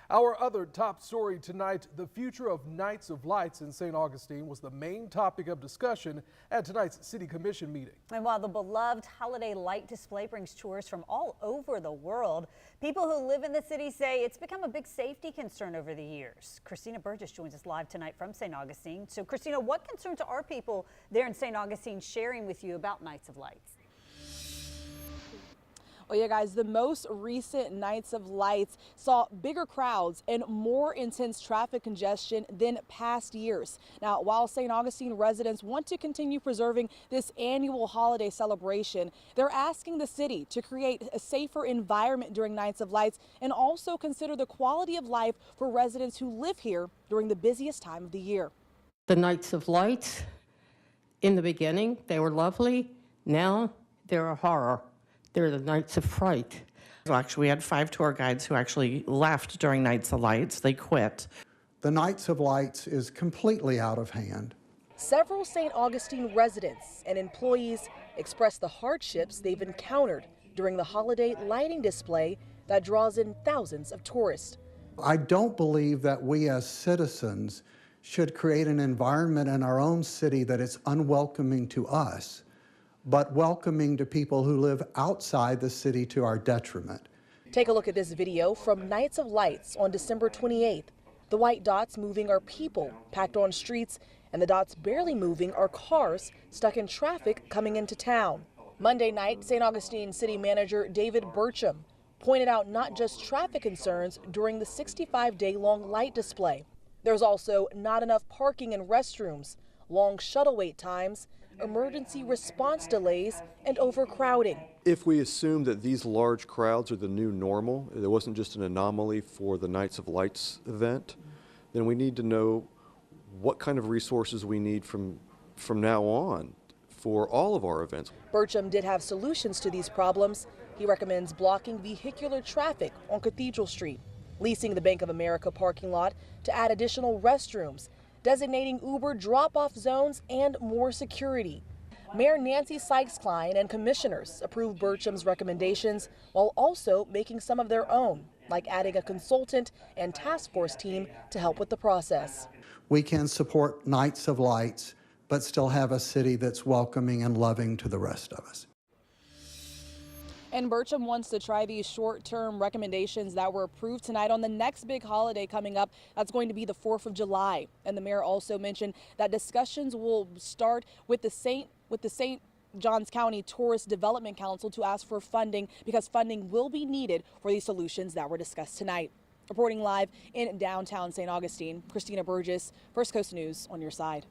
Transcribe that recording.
Our other top story tonight, the future of Nights of Lights in St. Augustine was the main topic of discussion at tonight's City Commission meeting. And while the beloved holiday light display brings tourists from all over the world, people who live in the city say it's become a big safety concern over the years. Christina Burgess joins us live tonight from St. Augustine. So Christina, what concerns are people there in St. Augustine sharing with you about Nights of Lights? Well, yeah, guys, the most recent Nights of Lights saw bigger crowds and more intense traffic congestion than past years. Now, while St. Augustine residents want to continue preserving this annual holiday celebration, they're asking the city to create a safer environment during Nights of Lights and also consider the quality of life for residents who live here during the busiest time of the year. The Nights of Lights, in the beginning, they were lovely. Now they're a horror. They're the Nights of Fright. Actually, we had 5 tour guides who actually left during Nights of Lights. They quit. The Nights of Lights is completely out of hand. Several St. Augustine residents and employees expressed the hardships they've encountered during the holiday lighting display that draws in thousands of tourists. I don't believe that we as citizens should create an environment in our own city that is unwelcoming to us, but welcoming to people who live outside the city to our detriment. Take a look at this video from Nights of Lights on December 28th. The white dots moving are people packed on streets, and the dots barely moving are cars stuck in traffic coming into town. Monday night, St. Augustine City Manager David Burcham pointed out not just traffic concerns during the 65-day-long light display. There's also not enough parking and restrooms, long shuttle wait times, emergency response delays, and overcrowding. If we assume that these large crowds are the new normal, it wasn't just an anomaly for the Nights of Lights event, then we need to know what kind of resources we need from now on for all of our events. Burcham did have solutions to these problems. He recommends blocking vehicular traffic on Cathedral Street, leasing the Bank of America parking lot to add additional restrooms, designating Uber drop-off zones, and more security. Mayor Nancy Sykes-Klein and commissioners approved Burcham's recommendations while also making some of their own, like adding a consultant and task force team to help with the process. We can support Nights of Lights, but still have a city that's welcoming and loving to the rest of us. And Burcham wants to try these short-term recommendations that were approved tonight on the next big holiday coming up. That's going to be the 4th of July. And the mayor also mentioned that discussions will start with the St. Johns County Tourist Development Council to ask for funding, because funding will be needed for these solutions that were discussed tonight. Reporting live in downtown St. Augustine, Christina Burgess, First Coast News on your side.